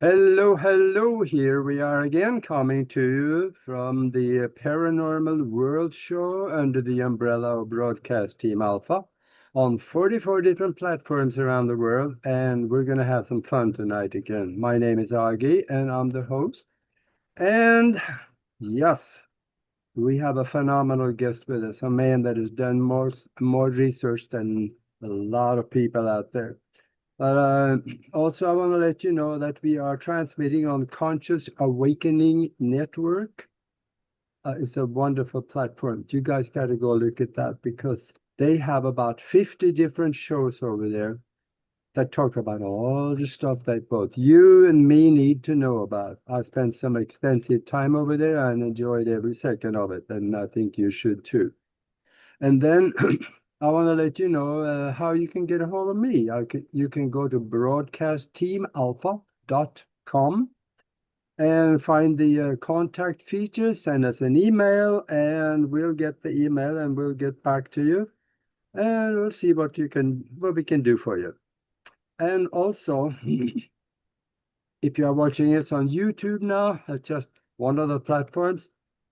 Hello, hello. Here we are again, coming to you from the Paranormal World Show under the umbrella of Broadcast Team Alpha on 44 different platforms around the world. And we're going to have some fun tonight again. My name is Agi, and I'm the host. And yes, we have a phenomenal guest with us, a man that has done more research than a lot of people out there. But also, I want to let you know that we are transmitting on Conscious Awakening Network. It's a wonderful platform. You guys got to go look at that because they have about 50 different shows over there that talk about all the stuff that both you and me need to know about. I spent some extensive time over there and enjoyed every second of it, and I think you should too. And then I want to let you know how you can get a hold of me. You can go to broadcastteamalpha.com and find the contact feature, send us an email, and we'll get the email and we'll get back to you. And we'll see what we can do for you. And also, if you are watching it on YouTube now, that's just one of the platforms.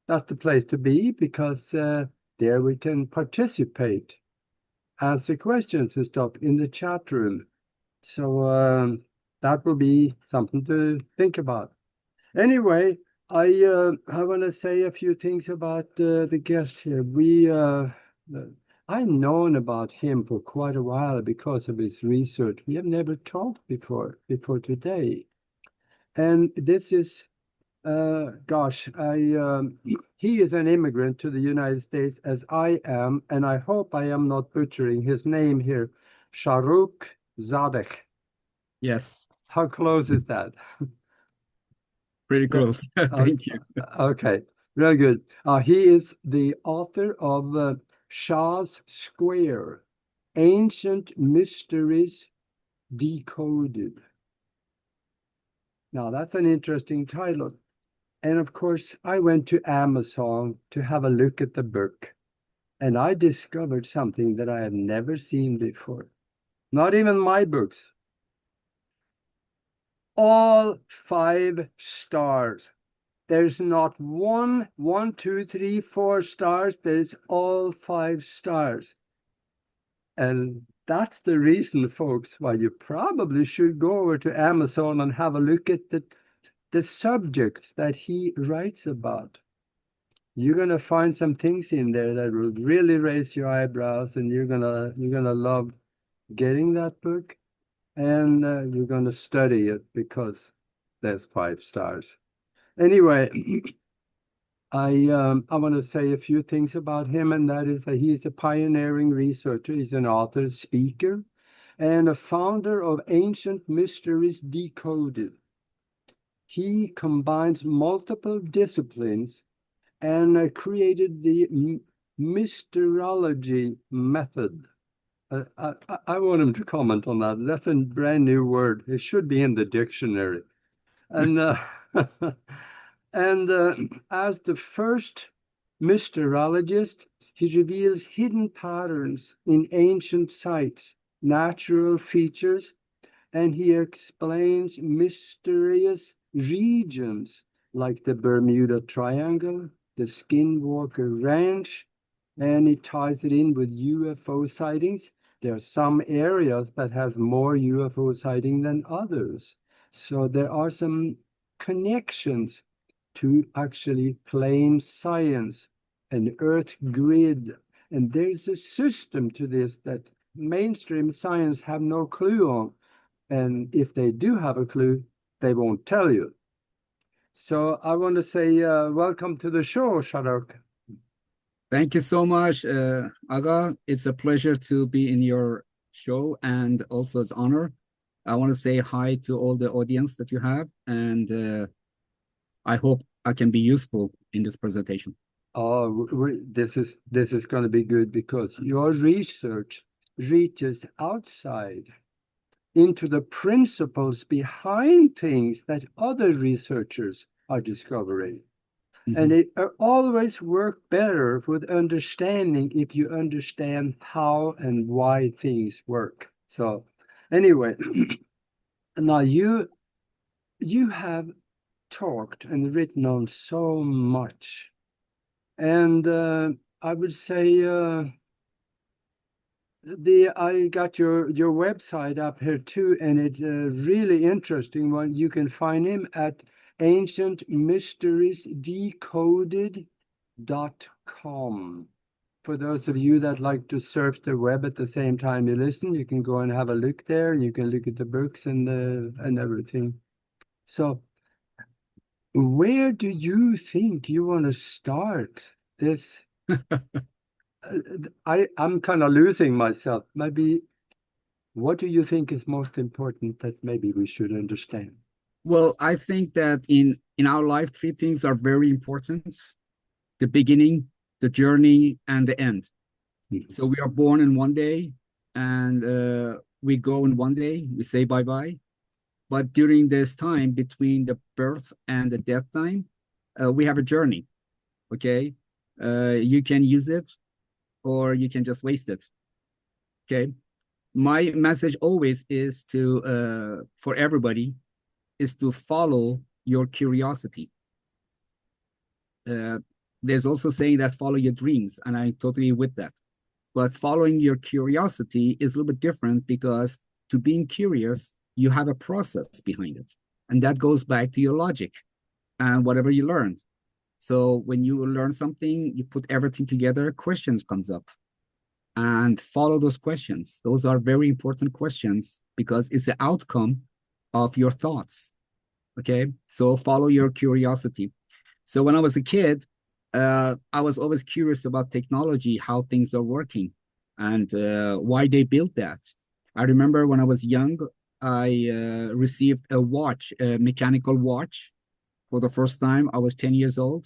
That's the place to be because there we can participate, answer questions and stuff in the chat room. So that will be something to think about. Anyway, I want to say a few things about the guest here. I've known about him for quite a while because of his research. We have never talked before today, and this is gosh, he is an immigrant to the United States as I am, and I hope I am not butchering his name here. Shahrokh Zadeh. Yes, How close is that? pretty Yeah. close. Thank you. Okay, very good. He is the author of Shah's Square, Ancient Mysteries Decoded. Now, that's an interesting title. And of course, I went to Amazon to have a look at the book, and I discovered something that I have never seen before. Not even my books. All 5 stars. There's not one, two, three, 4 stars. There's all 5 stars. And that's the reason, folks, why you probably should go over to Amazon and have a look at the subjects that he writes about. You're gonna find some things in there that will really raise your eyebrows, and you're gonna love getting that book, and you're gonna study it because there's 5 stars. Anyway, I want to say a few things about him, and that is that he's a pioneering researcher. He's an author, speaker, and a founder of Ancient Mysteries Decoded. He combines multiple disciplines and created the Mysteriology Method. I want him to comment on that. That's a brand new word. It should be in the dictionary. And and as the first Mysteriologist, he reveals hidden patterns in ancient sites, natural features, and he explains mysterious regions like the Bermuda Triangle, the Skinwalker Ranch, and he ties it in with UFO sightings. There are some areas that has more UFO sighting than others. So there are some connections to actually plain science and Earth grid. And there's a system to this that mainstream science have no clue on. And if they do have a clue, they won't tell you. So I want to say welcome to the show, Shahrokh. Thank you so much, Aga. It's a pleasure to be in your show and also it's honor. I want to say hi to all the audience that you have, and I hope I can be useful in this presentation. Oh, this is going to be good because your research reaches outside into the principles behind things that other researchers are discovering. And it always work better with understanding if you understand how and why things work. So anyway, now you have talked and written on so much, and I would say I got your website up here too, and it's a really interesting one. You can find him at Ancient Mysteries Decoded.com. For those of you that like to surf the web at the same time you listen, you can go and have a look there. You can look at the books and everything. So, where do you think you want to start this? I'm kind of losing myself. Maybe what do you think is most important that maybe we should understand? Well, I think that in our life, three things are very important: the beginning, the journey, and the end. Mhm. So we are born in one day, and we go in one day. We say bye bye. But during this time between the birth and the death time, we have a journey. Okay, you can use it, or you can just waste it. Okay, my message always is to for everybody is to follow your curiosity. Uh, there's also saying that follow your dreams, and I totally with that. But following your curiosity is a little bit different because to being curious, you have a process behind it, and that goes back to your logic and whatever you learned. So when you learn something, you put everything together, questions comes up, and follow those questions. Those are very important questions because it's the outcome of your thoughts. Okay, so follow your curiosity. So when I was a kid, I was always curious about technology, how things are working, and why they built that. I remember when I was young, I received a watch, a mechanical watch, for the first time. I was 10 years old,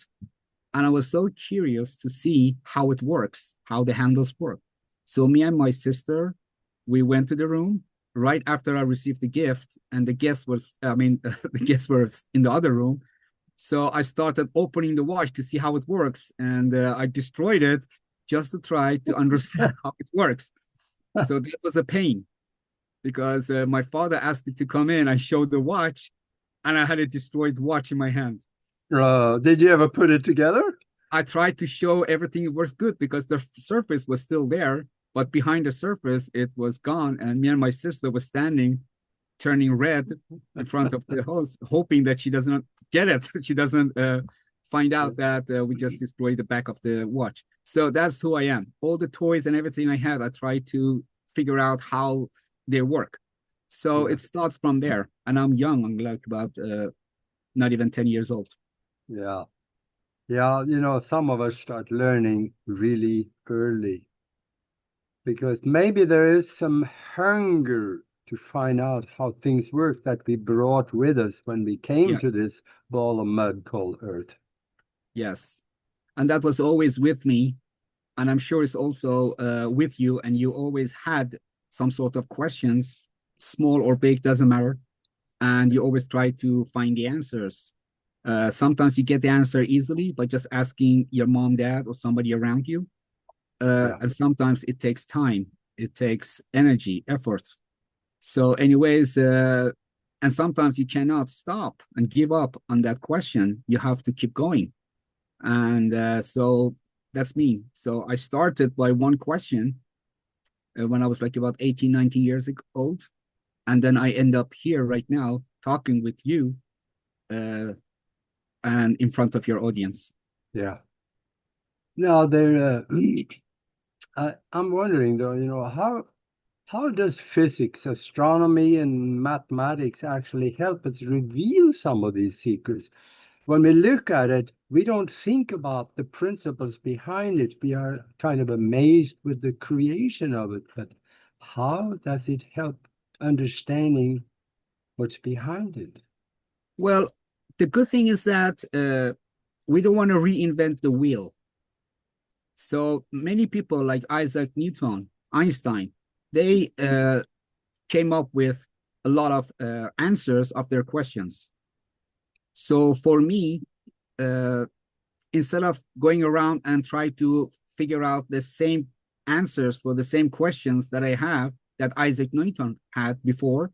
and I was so curious to see how it works, how the handles work. So me and my sister, we went to the room right after I received the gift, and the guest was, I mean, the guests were in the other room. So I started opening the watch to see how it works, and I destroyed it just to try to understand how it works. So that was a pain because my father asked me to come in. I showed the watch, and I had a destroyed watch in my hand. Did you ever put it together? I tried to show everything was good because the surface was still there, but behind the surface it was gone. And me and my sister was standing, turning red in front of the host, hoping that she doesn't get it. She doesn't find out that we just destroyed the back of the watch. So that's who I am. All the toys and everything I had, I tried to figure out how they work. So Yeah. it starts from there. And I'm young. I'm like about not even 10 years old. Yeah. Yeah, some of us start learning really early because maybe there is some hunger to find out how things work that we brought with us when we came Yeah. to this ball of mud called Earth. Yes. And that was always with me, and I'm sure it's also with you, and you always had some sort of questions, small or big, doesn't matter, and you always try to find the answers. Sometimes you get the answer easily by just asking your mom, dad, or somebody around you, Yeah. and sometimes it takes time, it takes energy, effort. So anyways, and sometimes you cannot stop and give up on that question. You have to keep going. And so that's me. So I started by one question when I was like about 18, 19 years old. And then I end up here right now talking with you uh, and in front of your audience. Yeah. Now there I'm wondering though, how does physics, astronomy, and mathematics actually help us reveal some of these secrets? When we look at it, we don't think about the principles behind it. We are kind of amazed with the creation of it, but how does it help understanding what's behind it? Well, the good thing is that we don't want to reinvent the wheel. So many people like Isaac Newton, Einstein, they came up with a lot of answers of their questions. So for me, uh, instead of going around and try to figure out the same answers for the same questions that I have that Isaac Newton had before,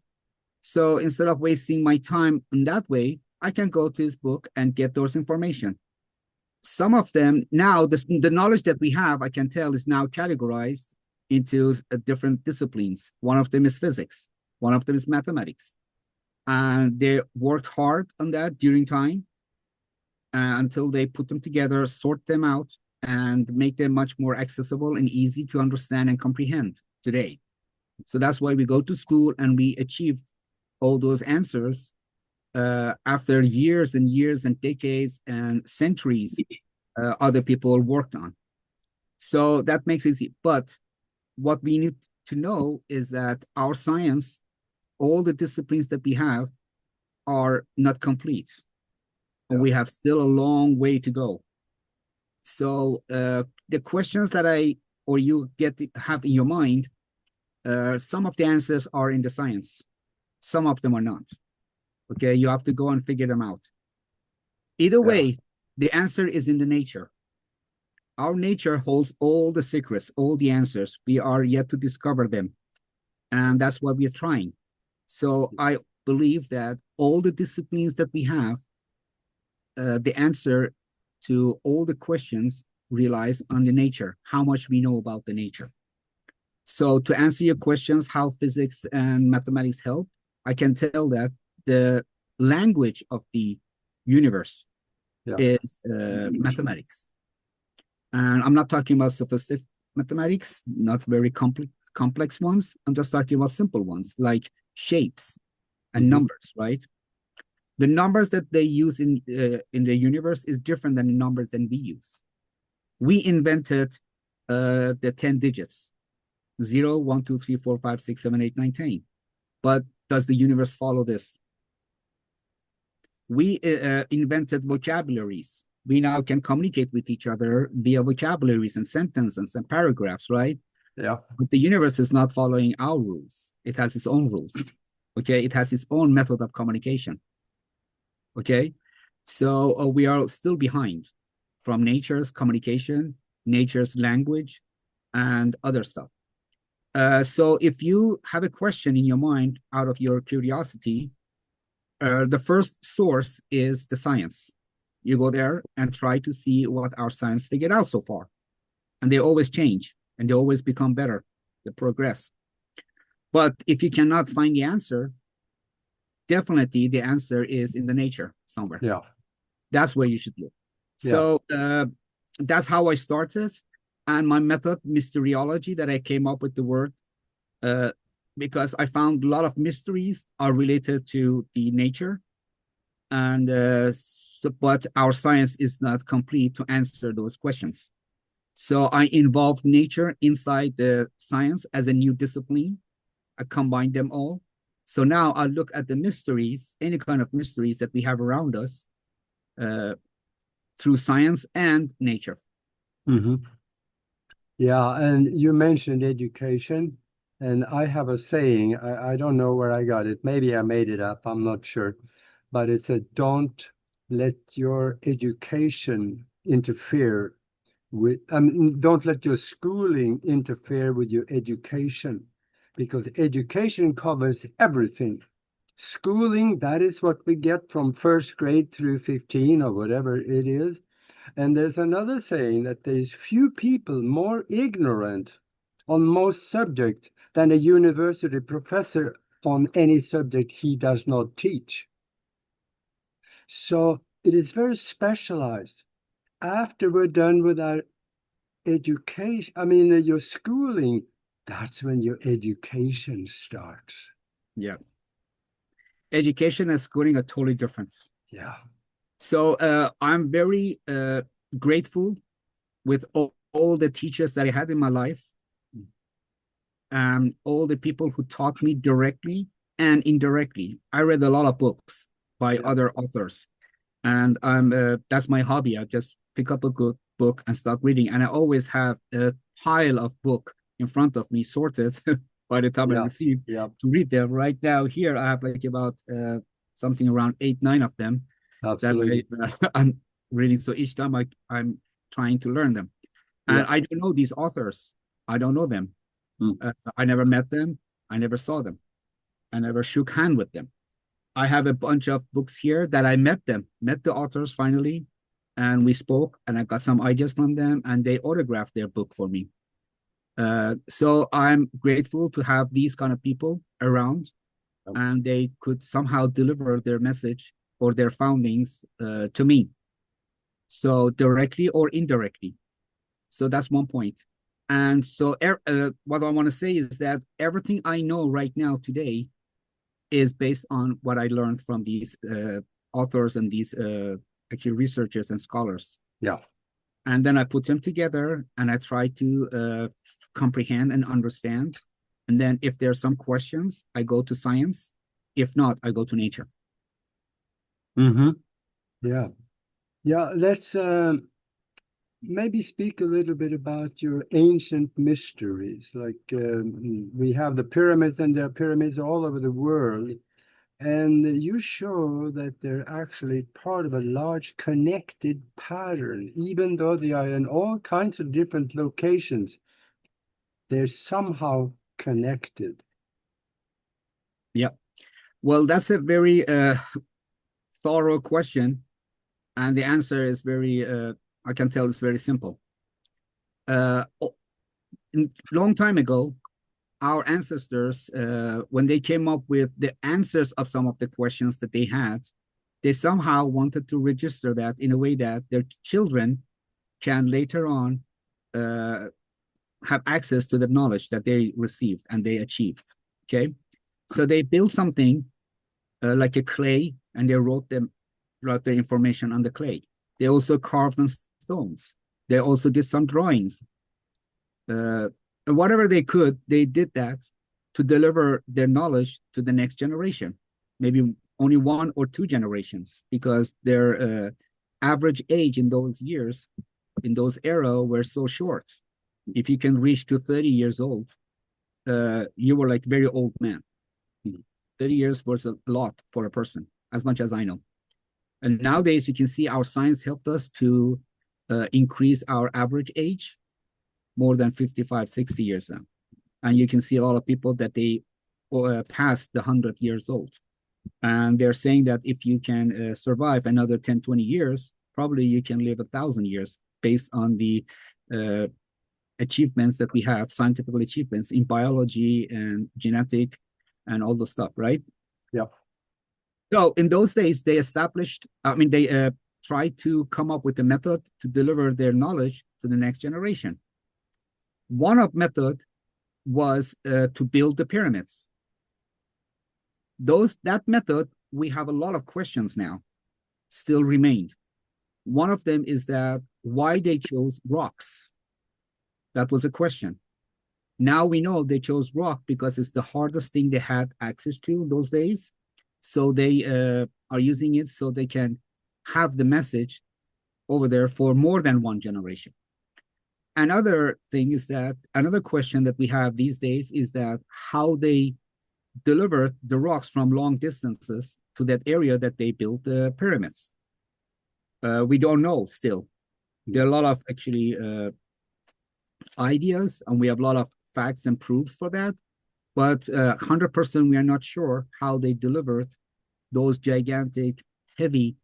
So instead of wasting my time in that way, I can go to his book and get those information. Some of them now, the knowledge that we have, I can tell, is now categorized into different disciplines. One of them is physics. One of them is mathematics. And they worked hard on that during time until they put them together, sort them out, and make them much more accessible and easy to understand and comprehend today. So that's why we go to school and we achieved all those answers after years and years and decades and centuries other people worked on. So that makes it easy. But what we need to know is that our science, all the disciplines that we have, are not complete. Yeah. We have still a long way to go. So the questions that you have in your mind, some of the answers are in the science. Some of them are not. Okay, you have to go and figure them out. Either way, the answer is in the nature. Our nature holds all the secrets, all the answers. We are yet to discover them. And that's what we're trying. So I believe that all the disciplines that we have, the answer to all the questions relies on the nature, how much we know about the nature. So to answer your questions, how physics and mathematics help, I can tell that the language of the universe is mathematics. And I'm not talking about sophisticated mathematics, not very complex ones. I'm just talking about simple ones like shapes and numbers, right? The numbers that they use in the universe is different than the numbers that we use. We invented the 10 digits, 0, 1, 2, 3, 4, 5, 6, 7, 8, 9, 10. But does the universe follow this? We invented vocabularies. We now can communicate with each other via vocabularies and sentences and paragraphs, right? Yeah. But the universe is not following our rules. It has its own rules. Okay. It has its own method of communication. Okay. So we are still behind from nature's communication, nature's language, and other stuff. So if you have a question in your mind out of your curiosity, the first source is the science. You go there and try to see what our science figured out so far. And they always change and they always become better, they progress. But if you cannot find the answer, definitely the answer is in the nature somewhere. Yeah. That's where you should look. So that's how I started. And my method, Mysteriology, that I came up with the word, because I found a lot of mysteries are related to the nature. And but our science is not complete to answer those questions. So I involved nature inside the science as a new discipline. I combined them all. So now I look at the mysteries, any kind of mysteries that we have around us through science and nature. Yeah, and you mentioned education, and I have a saying, I don't know where I got it. Maybe I made it up, I'm not sure. But it said, don't let your education interfere with, don't let your schooling interfere with your education, because education covers everything. Schooling, that is what we get from first grade through 15 or whatever it is. And there's another saying that there's few people more ignorant on most subjects than a university professor on any subject he does not teach. So it is very specialized. After we're done with our education, your schooling, that's when your education starts. Yeah. Education and schooling are totally different. Yeah. So I'm very grateful with all the teachers that I had in my life, and all the people who taught me directly and indirectly. I read a lot of books by other authors, and that's my hobby. I just pick up a good book and start reading, and I always have a pile of book in front of me, sorted by the time I receive to read them. Right now, here I have like about something around 8, 9 of them. Absolutely. That I'm reading. So each time I'm trying to learn them, and I don't know these authors. I don't know them. I never met them. I never saw them. I never shook hand with them. I have a bunch of books here that I met the authors finally, and we spoke, and I got some ideas from them, and they autographed their book for me. So I'm grateful to have these kind of people around, and they could somehow deliver their message or their findings to me. So directly or indirectly. So that's one point. And so what I want to say is that everything I know right now today is based on what I learned from these authors and these actually researchers and scholars. Yeah. And then I put them together and I try to comprehend and understand. And then if there are some questions, I go to science. If not, I go to nature. Mm-hmm. Yeah. Yeah. Let's maybe speak a little bit about your ancient mysteries. Like we have the pyramids, and there are pyramids all over the world. And you show that they're actually part of a large connected pattern, even though they are in all kinds of different locations. They're somehow connected. Yeah. Well, that's a very thorough question. And the answer is very, I can tell it's very simple. Long time ago, our ancestors, when they came up with the answers of some of the questions that they had, they somehow wanted to register that in a way that their children can later on have access to the knowledge that they received and they achieved. Okay, so they built something like a clay, and they wrote the information on the clay. They also carved on stones. They also did some drawings. Whatever they could, they did that to deliver their knowledge to the next generation. Maybe only 1 or 2 generations, because their average age in those years, in those era, were so short. If you can reach to 30 years old, you were like very old man. 30 years was a lot for a person, as much as I know. And nowadays, you can see our science helped us to increase our average age more than 55, 60 years now. And you can see a lot of people that they passed the 100 years old. And they're saying that if you can survive another 10, 20 years, probably you can live 1,000 years based on the achievements that we have, scientific achievements in biology and genetic and all the stuff, right? Yeah. So in those days, they established, they tried to come up with a method to deliver their knowledge to the next generation. One of method was to build the pyramids. That method, we have a lot of questions now, still remained. One of them is that why they chose rocks. That was a question. Now we know they chose rock because it's the hardest thing they had access to those days. So they are using it so they can have the message over there for more than one generation. Another thing is that, another question that we have these days is that how they delivered the rocks from long distances to that area that they built the pyramids. We don't know still. There are a lot of actually ideas, and we have a lot of facts and proofs for that, but 100% we are not sure how they delivered those gigantic, heavy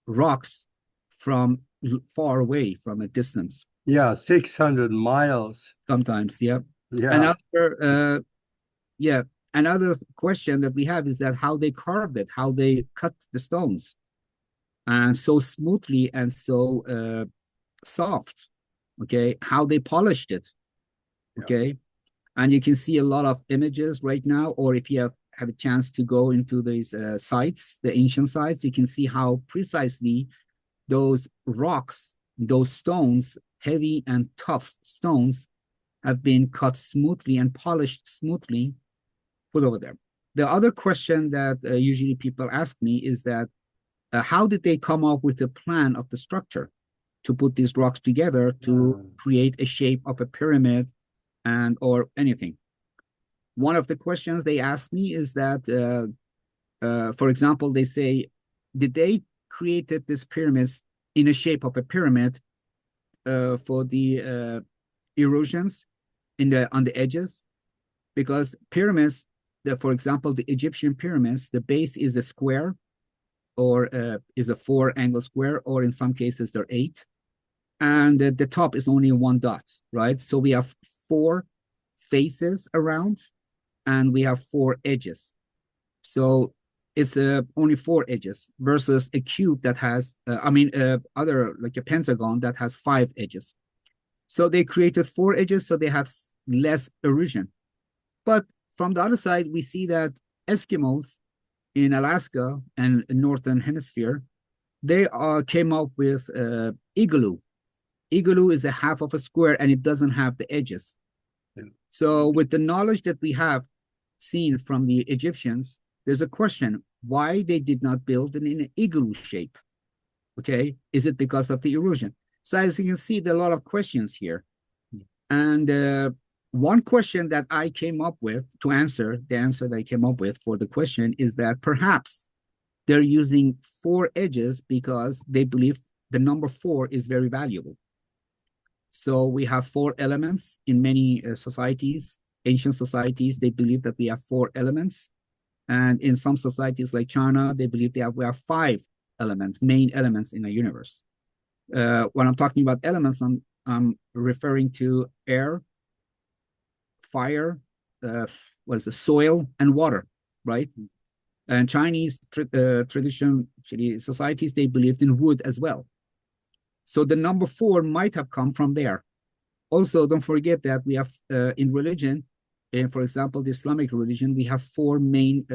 rocks from far away, from a distance. Yeah, 600 miles. Sometimes, yeah. Yeah. Another question that we have is that how they carved it, how they cut the stones, and so smoothly and so soft. Okay, how they polished it. Okay, yeah. And you can see a lot of images right now, or if you have a chance to go into these sites, the ancient sites, you can see how precisely those rocks, those stones, heavy and tough stones, have been cut smoothly and polished smoothly, put over there. The other question that usually people ask me is that how did they come up with a plan of the structure to put these rocks together to create a shape of a pyramid and or anything? One of the questions they ask me is that, for example, they say, did they created these pyramids in a shape of a pyramid for the erosions on the edges? Because pyramids for example, the Egyptian pyramids, the base is a square or is a 4-angle square, or in some cases they're 8. And the top is only one dot, right? So we have 4 faces around, and we have 4 edges. So it's only 4 edges versus a cube that has, other like a pentagon that has 5 edges. So they created 4 edges, so they have less erosion. But from the other side, we see that Eskimos in Alaska and Northern Hemisphere, they came up with igloo. Igloo is a half of a square and it doesn't have the edges. Yeah. So with the knowledge that we have seen from the Egyptians, there's a question why they did not build it in an igloo shape. Okay, is it because of the erosion? So as you can see, there are a lot of questions here. And one question that I came up with to answer, the answer that I came up with for the question is that perhaps they're using 4 edges because they believe the number 4 is very valuable. So we have 4 elements in many societies, ancient societies, they believe that we have 4 elements. And in some societies like China, they believe we have 5 elements, main elements in the universe. When I'm talking about elements, I'm referring to air, fire, soil, and water, right? And Chinese tradition societies, they believed in wood as well. So the number 4 might have come from there. Also, don't forget that we have in religion, for example, the Islamic religion, we have 4 main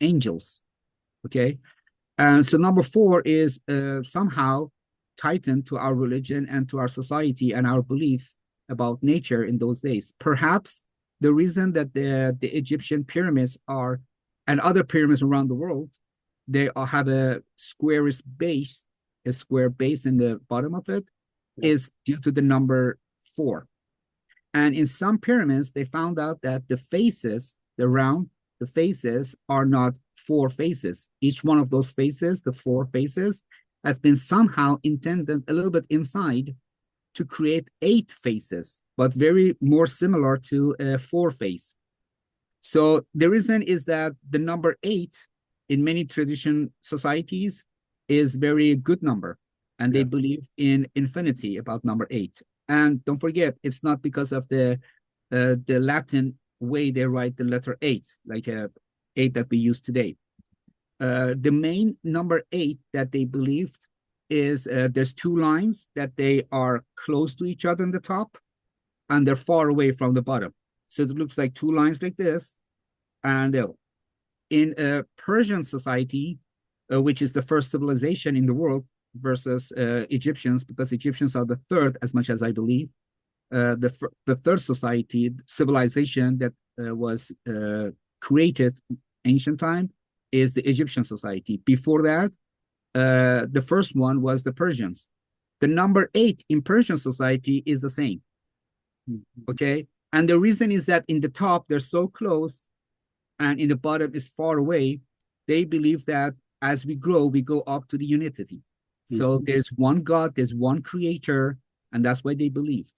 angels, okay? And so number 4 is somehow tightened to our religion and to our society and our beliefs about nature in those days. Perhaps the reason that the Egyptian pyramids are, and other pyramids around the world, they have a squarish base, a square base in the bottom of it, is due to the number 4. And in some pyramids, they found out that the faces, the faces are not 4 faces. Each one of those faces, the 4 faces, has been somehow intended a little bit inside to create 8 faces, but very more similar to a 4 face. So the reason is that the number 8 in many tradition societies is very good number, and they believe in infinity about number 8. And don't forget, it's not because of the Latin way they write the letter 8, like 8 that we use today. The main number 8 that they believed is there's 2 lines that they are close to each other in the top, and they're far away from the bottom. So it looks like 2 lines like this. And in a Persian society, which is the first civilization in the world, versus Egyptians, because Egyptians are the 3rd, as much as I believe. The 3rd society, civilization that was created ancient time is the Egyptian society. Before that, the first one was the Persians. The number 8 in Persian society is the same. Okay? And the reason is that in the top, they're so close, and in the bottom is far away. They believe that as we grow, we go up to the unity. So there's one God, there's one creator, and that's why they believed.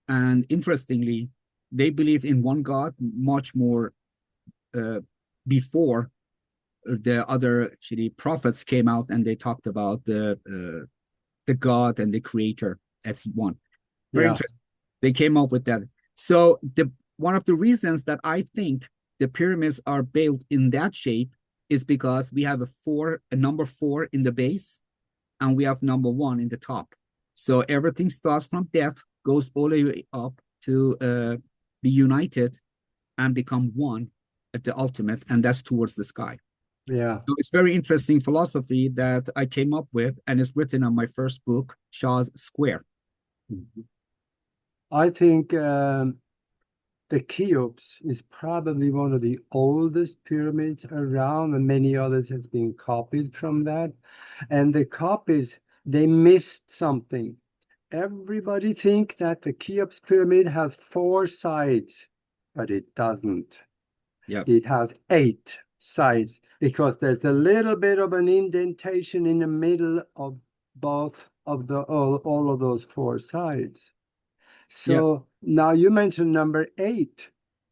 And interestingly, they believed in one God much more before the other prophets came out and they talked about the God and the creator as one. Very interesting. They came up with that. So one of the reasons that I think the pyramids are built in that shape is because we have a number 4 in the base, and we have number 1 in the top. So everything starts from death, goes all the way up to be united and become one at the ultimate, and that's towards the sky. Yeah. So it's very interesting philosophy that I came up with, and it's written on my first book, Shah's Square. I think the Cheops is probably one of the oldest pyramids around, and many others has been copied from that. And the copies, they missed something. Everybody think that the Cheops pyramid has 4 sides, but it doesn't. It has 8 sides because there's a little bit of an indentation in the middle of both of all of those 4 sides. So now you mentioned number 8.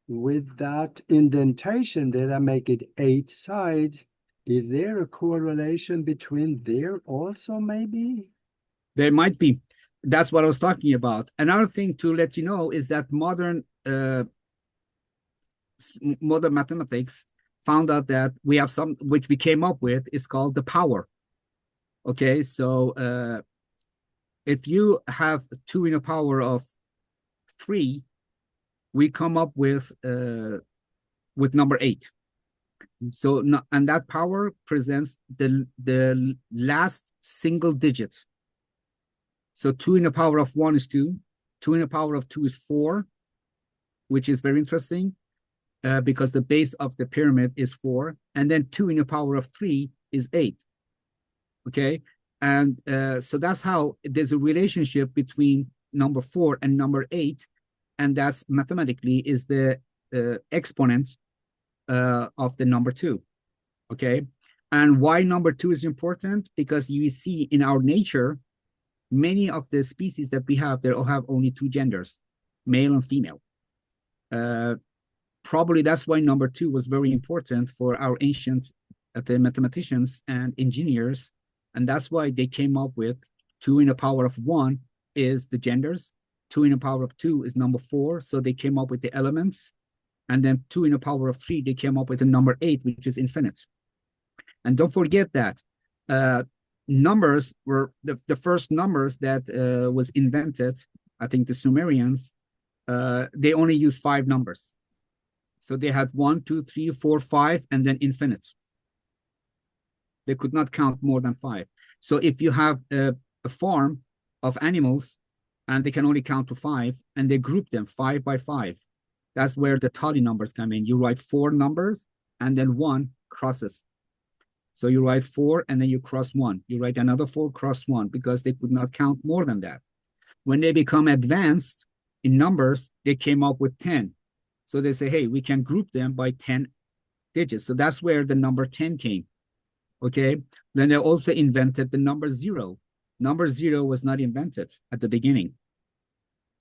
with that indentation there that make it 8 sides, is there a correlation between there also maybe? There might be. That's what I was talking about. Another thing to let you know is that modern mathematics found out that we have some, which we came up with, is called the power. Okay, so if you have 2 in the power of 3, we come up with number 8. So, and that power presents the last single digit. So 2 in the power of 1 is 2. 2 in the power of 2 is 4, which is very interesting because the base of the pyramid is 4. And then 2 in the power of 3 is 8. Okay. And so that's how there's a relationship between number 4 and number 8. And that's mathematically is the exponent of the number 2. Okay. And why number 2 is important? Because you see in our nature, many of the species that we have, they all have only 2 genders, male and female. Probably that's why number 2 was very important for our ancient the mathematicians and engineers. And that's why they came up with 2 in the power of 1 is the genders. 2 in the power of 2 is number 4. So they came up with the elements. And then 2 in the power of 3, they came up with the number 8, which is infinite. And don't forget that numbers were the first numbers that was invented. I think the Sumerians, they only used 5 numbers. So they had 1, 2, 3, 4, 5, and then infinite. They could not count more than 5. So if you have a farm of animals and they can only count to 5 and they group them 5 by 5, that's where the tally numbers come in. You write 4 numbers and then 1 crosses. So you write 4 and then you cross 1. You write another 4, cross 1, because they could not count more than that. When they become advanced in numbers, they came up with 10. So they say, hey, we can group them by 10 digits. So that's where the number 10 came. Okay. Then they also invented the number 0. Number 0 was not invented at the beginning.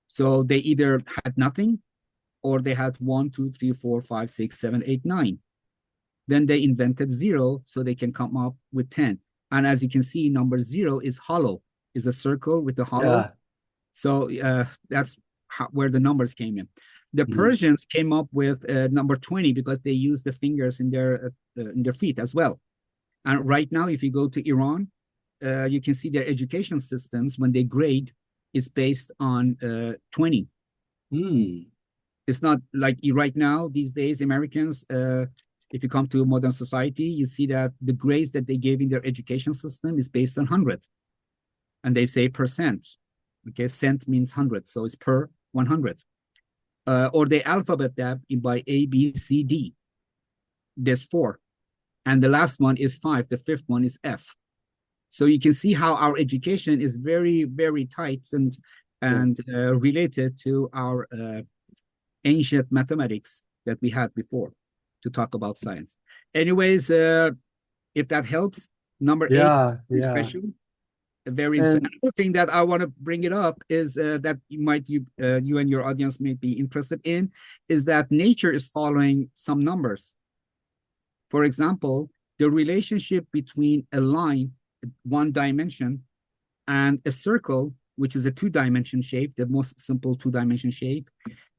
So they either had nothing or they had 1, 2, 3, 4, 5, 6, 7, 8, 9. Then they invented 0 so they can come up with 10. And as you can see, number 0 is hollow, is a circle with a hollow. Yeah. So that's where the numbers came in. The Persians came up with number 20 because they use the fingers in their feet as well. And right now, if you go to Iran, you can see their education systems when they grade is based on 20. It's not like right now, these days, Americans, if you come to modern society, you see that the grades that they gave in their education system is based on 100. And they say percent. Okay, cent means 100, so it's per 100. Or they alphabet that by A, B, C, D. There's 4. And the last one is 5. The 5th one is F. So you can see how our education is very, very tight and related to our ancient mathematics that we had before to talk about science. Anyways, if that helps, number 8 is special. Very interesting. Another thing that I want to bring it up is that you and your audience may be interested in is that nature is following some numbers. For example, the relationship between a line, 1 dimension, and a circle, which is a 2-dimension shape, the most simple 2-dimension shape,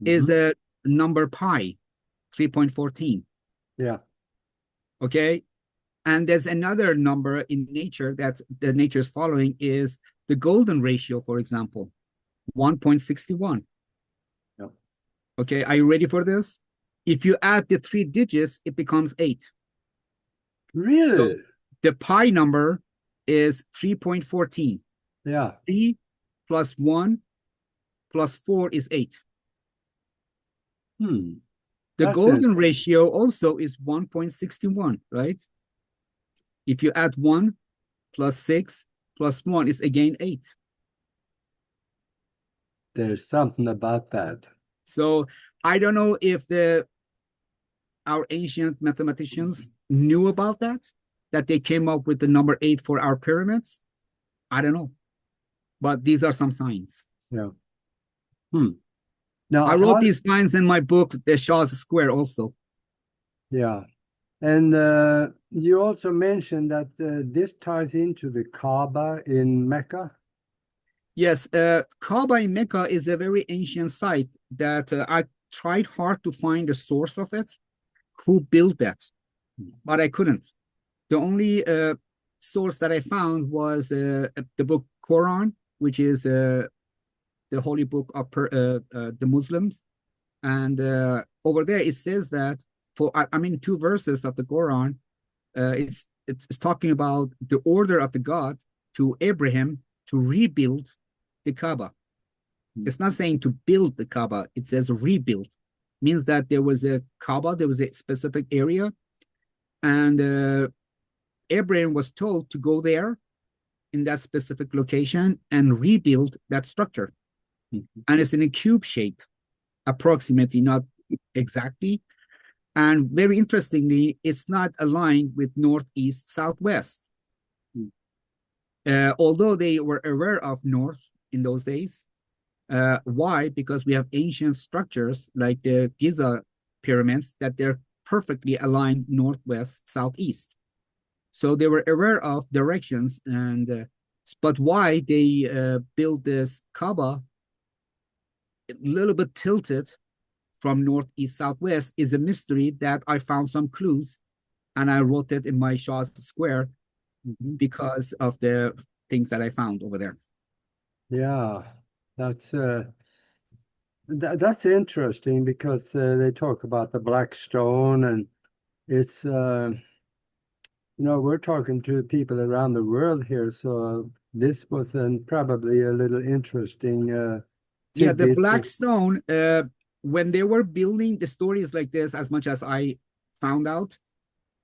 is the number pi, 3.14. Yeah. Okay. And there's another number in nature that the nature is following is the golden ratio, for example, 1.61. Yep. Okay, are you ready for this? If you add the 3 digits, it becomes 8. Really? So the pi number is 3.14. Yeah. 3 plus 1 plus 4 is 8. The golden ratio also is 1.61, right? If you add 1 plus 6 plus 1 is again 8. There's something about that. So I don't know if our ancient mathematicians knew about that they came up with the number 8 for our pyramids. I don't know. But these are some signs. Yeah. Now, I wrote these lines in my book, The Shah's Square, also. Yeah. And you also mentioned that this ties into the Kaaba in Mecca. Yes, Kaaba in Mecca is a very ancient site that I tried hard to find the source of it, who built that, but I couldn't. The only source that I found was the book Quran, which is the holy book of the Muslims. And over there, it says that I mean, two verses of the Quran, it's talking about the order of the God to Abraham to rebuild the Kaaba. It's not saying to build the Kaaba, it says rebuild. Means that there was a Kaaba, there was a specific area, and Abraham was told to go there in that specific location and rebuild that structure. Mm-hmm. And it's in a cube shape, approximately, not exactly. And very interestingly, it's not aligned with northeast, southwest. Although they were aware of north in those days. Why? Because we have ancient structures like the Giza pyramids that they're perfectly aligned northwest, southeast. So they were aware of directions, but why they built this Kaaba a little bit tilted from northeast, southwest is a mystery that I found some clues, and I wrote it in my Shah's Square because of the things that I found over there. Yeah, that's that's interesting because they talk about the black stone, and it's we're talking to people around the world here, so this was probably a little interesting yeah, the tidbit. black stone, when they were building the stories like this, as much as I found out,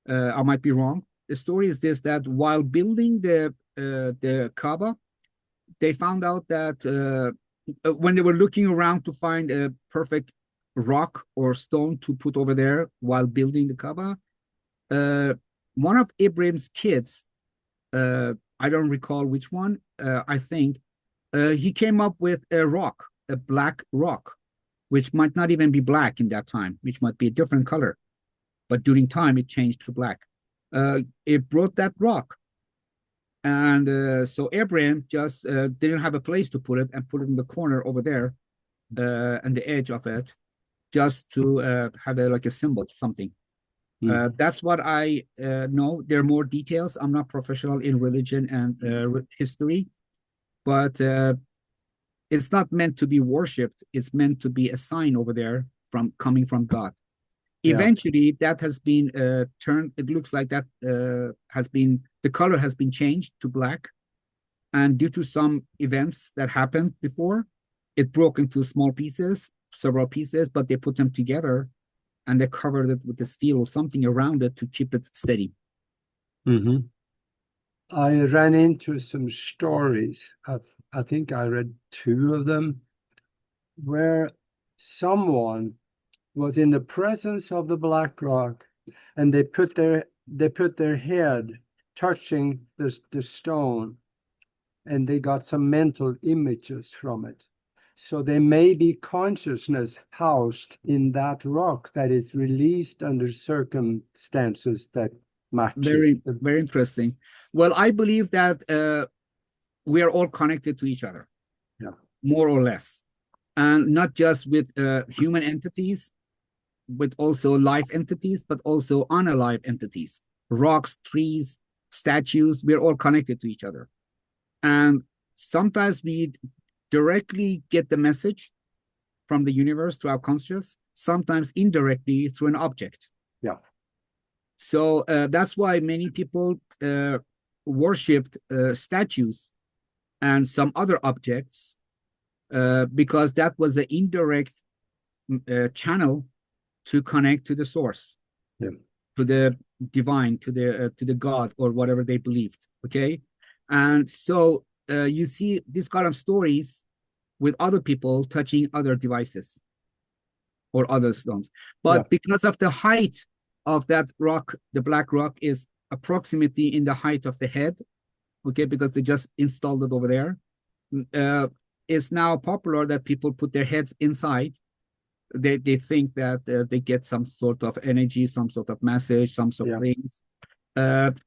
I might be wrong. The story is this, that while building the Kaaba, they found out that when they were looking around to find a perfect rock or stone to put over there while building the Kaaba, one of Abraham's kids, I don't recall which one, I think, he came up with a rock, a black rock, which might not even be black in that time, which might be a different color. But during time, it changed to black. It brought that rock. And so Abraham just didn't have a place to put it and put it in the corner over there on the edge of it, just to have like a symbol, something. That's what I know. There are more details. I'm not professional in religion and history, but it's not meant to be worshipped. It's meant to be a sign over there coming from God. Yeah. Eventually, that has been turned. It looks like that the color has been changed to black, and due to some events that happened before, it broke into small pieces, several pieces, but they put them together and they covered it with the steel or something around it to keep it steady. Mm-hmm. I ran into some stories. I think I read 2 of them where someone was in the presence of the black rock, and they put their head touching the stone, and they got some mental images from it. So there may be consciousness housed in that rock that is released under circumstances that matches. Very interesting. Well, I believe that we are all connected to each other, more or less, and not just with human entities, with also life entities, but also unalive entities, rocks, trees, statues. We're all connected to each other. And sometimes we directly get the message from the universe to our conscious, sometimes indirectly through an object. Yeah. So that's why many people worshipped statues and some other objects because that was an indirect channel to connect to the source, to the divine, to the God or whatever they believed. Okay, and so you see this kind of stories with other people touching other devices or other stones, but because of the height of that rock, the black rock is approximately in the height of the head. Okay, because they just installed it over there. It's now popular that people put their heads inside they think that they get some sort of energy, some sort of message, some sort of things.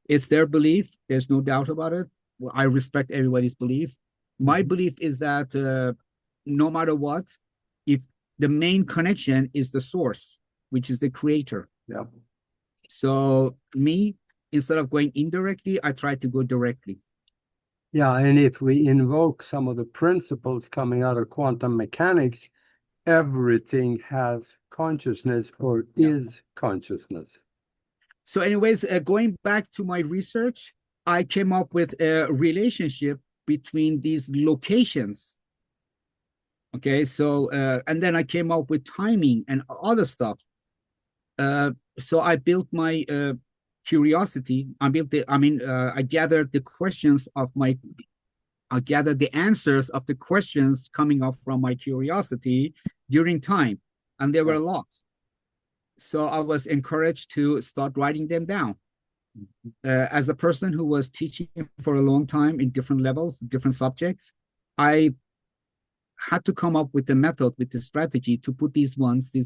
It's their belief. There's no doubt about it. Well, I respect everybody's belief. My belief is that no matter what, if the main connection is the source, which is the creator. Yeah. So me, instead of going indirectly, I try to go directly. Yeah, and if we invoke some of the principles coming out of quantum mechanics, everything has consciousness or is consciousness. So anyways, going back to my research, I came up with a relationship between these locations. Okay, so and then I came up with timing and other stuff. So I built my curiosity. I gathered the questions of my, I gathered the answers of the questions coming up from my curiosity during time, and there were a lot. So I was encouraged to start writing them down. As a person who was teaching for a long time in different levels, different subjects, I had to come up with a method, with a strategy to put this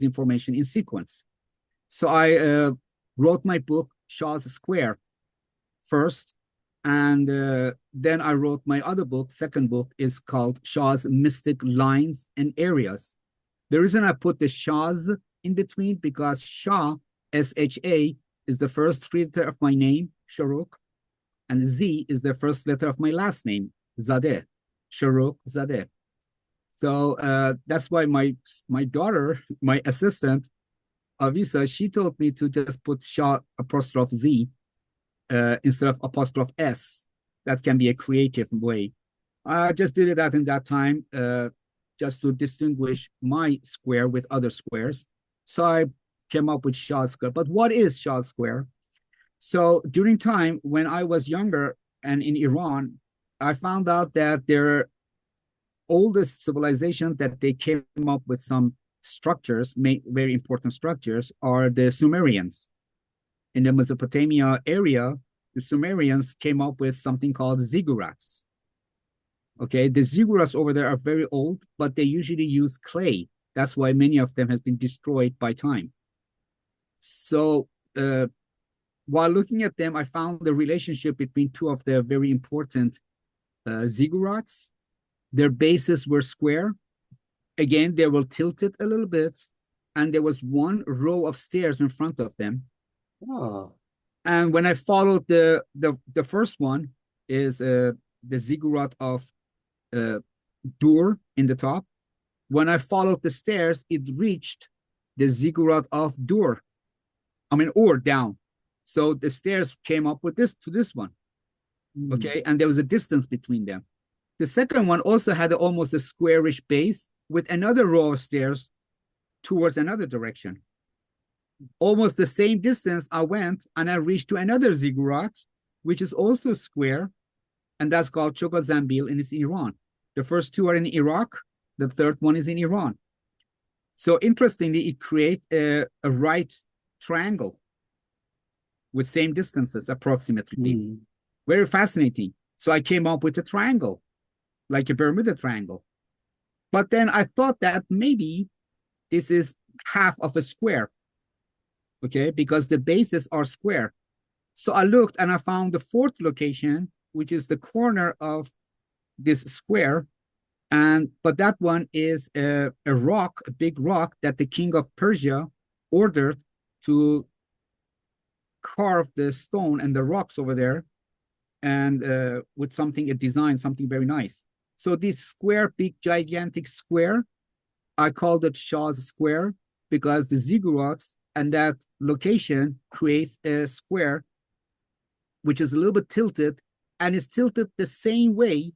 information in sequence. So I wrote my book, Shah's Square, first, and then I wrote my other book. Second book is called Shah's Mystic Lines and Areas. The reason I put the Shahs in between, because Shah, S-H-A, is the first three letter of my name, Shahrokh, and Z is the first letter of my last name, Zadeh, Shahrokh Zadeh. So that's why my daughter, my assistant, Avisa, she told me to just put Shah apostrophe Z instead of apostrophe S. That can be a creative way. I just did that in that time, just to distinguish my square with other squares. So I came up with Shah Square. But what is Shah Square? So during time when I was younger and in Iran, I found out that their oldest civilization that they came up with some structures, very important structures, are the Sumerians. In the Mesopotamia area, the Sumerians came up with something called ziggurats. Okay, the ziggurats over there are very old, but they usually use clay. That's why many of them have been destroyed by time. So while looking at them, I found the relationship between two of the very important ziggurats. Their bases were square. Again, they were tilted a little bit, and there was one row of stairs in front of them. Oh. And when I followed the first one is the ziggurat of Dur in the top. When I followed the stairs, it reached the ziggurat of Dur. Or down. So the stairs came up with this to this one. Okay, and there was a distance between them. The second one also had almost a squarish base with another row of stairs towards another direction. Almost the same distance I went, and I reached to another ziggurat, which is also square, and that's called Chogha-Zanbil, and it's in Iran. The first two are in Iraq. The third one is in Iran. So interestingly, it creates a right triangle with same distances approximately. Very fascinating. So I came up with a triangle, like a Bermuda Triangle. But then I thought that maybe this is half of a square, okay, because the bases are square. So I looked and I found the fourth location, which is the corner of this square. But that one is a rock, a big rock that the king of Persia ordered to carve the stone and the rocks over there, and with something, a design, something very nice. So this square, big, gigantic square, I called it Shah's Square because the ziggurats and that location creates a square which is a little bit tilted, and is tilted the same way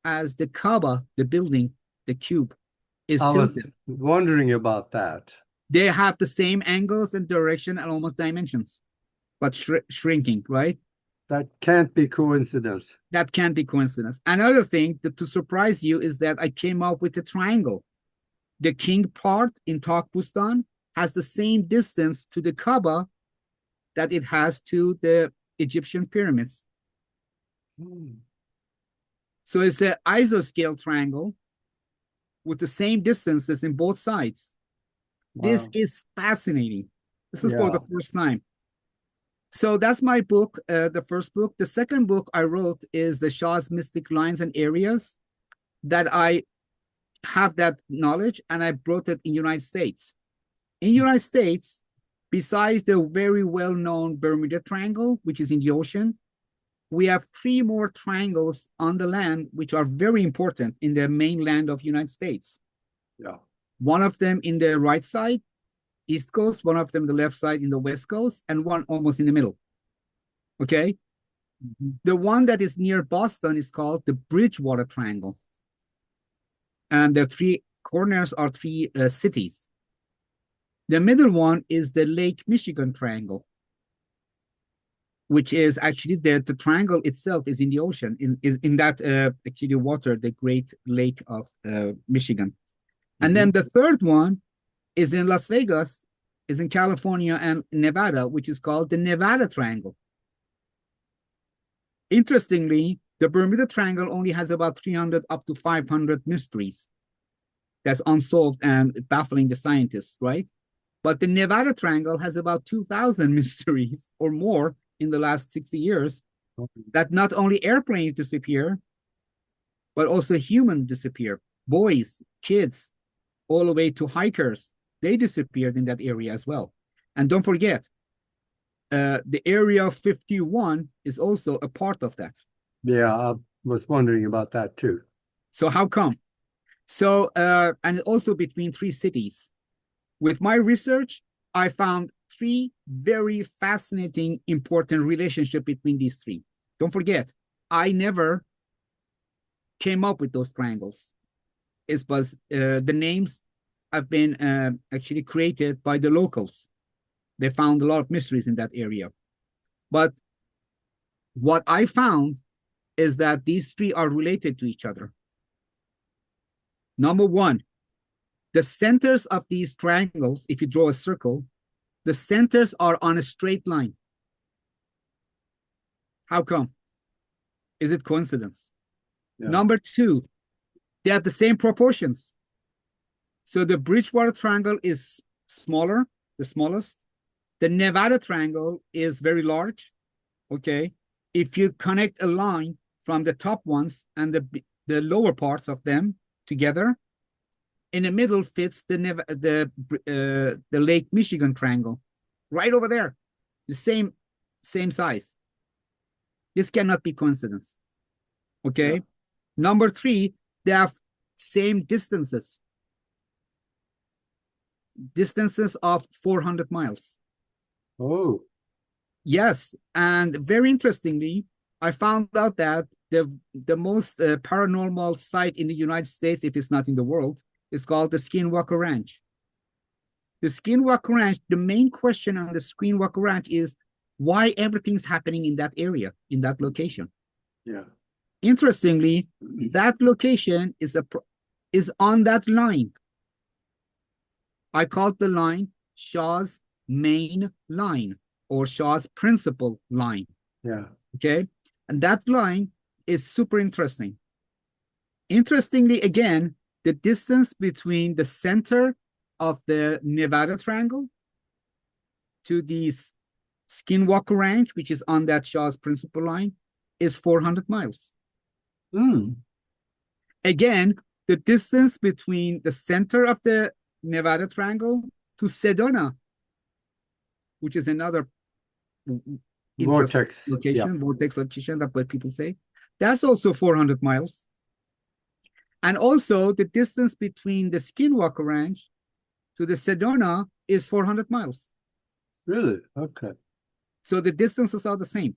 as the Kaaba, the building, the cube, is tilted. I was wondering about that. They have the same angles and direction and almost dimensions, but shrinking, right? That can't be coincidence. That can't be coincidence. Another thing that to surprise you is that I came up with a triangle. The king part in Takbustan has the same distance to the Kaaba that it has to the Egyptian pyramids. So it's an isoscale triangle with the same distances in both sides. This Wow. is fascinating. This is for Yeah. the first time. So that's my book, the first book. The second book I wrote is The Shah's Mystic Lines and Areas, that I have that knowledge and I brought it in United States. In United States, besides the very well-known Bermuda Triangle, which is in the ocean, we have three more triangles on the land, which are very important in the mainland of United States. Yeah. One of them in the right side, East Coast, one of them the left side in the West Coast, and one almost in the middle. Okay. The one that is near Boston is called the Bridgewater Triangle. And the three corners are three cities. The middle one is the Lake Michigan Triangle, which is actually the triangle itself is in the ocean, in that actually water, the Great Lake of Michigan. And then the third one is in Las Vegas, is in California and Nevada, which is called the Nevada Triangle. Interestingly, the Bermuda Triangle only has about 300 up to 500 mysteries that's unsolved and baffling the scientists, right? But the Nevada Triangle has about 2,000 mysteries or more in the last 60 years, that not only airplanes disappear, but also humans disappear. Boys, kids, all the way to hikers, they disappeared in that area as well. And don't forget, the Area 51 is also a part of that. Yeah, I was wondering about that too. So how come? So, and also between three cities. With my research, I found three very fascinating, important relationships between these three. Don't forget, I never came up with those triangles. It was the names have been actually created by the locals. They found a lot of mysteries in that area. But what I found is that these three are related to each other. Number one, the centers of these triangles, if you draw a circle, the centers are on a straight line. How come? Is it coincidence? Yeah. Number two, they have the same proportions. So the Bridgewater Triangle is smaller, the smallest. The Nevada Triangle is very large. Okay. If you connect a line from the top ones and the lower parts of them together, in the middle fits the Lake Michigan Triangle, right over there, the same size. This cannot be coincidence. Okay. Yeah. Number three, they have same distances of 400 miles. Oh. Yes, and very interestingly, I found out that the most paranormal site in the United States, if it's not in the world, is called the Skinwalker Ranch. The Skinwalker Ranch, the main question on the Skinwalker Ranch is why everything's happening in that area, in that location. Yeah. Interestingly, that location is on that line. I called the line Shah's main line or Shah's principal line. Yeah. Okay. And that line is super interesting. Interestingly, again, the distance between the center of the Nevada Triangle to the Skinwalker Ranch, which is on that Shah's principal line, is 400 miles. Again, the distance between the center of the Nevada Triangle to Sedona, which is another vortex location, vortex location, that's what people say. That's also 400 miles. And also the distance between the Skinwalker Ranch to the Sedona is 400 miles. Really? Okay. So the distances are the same.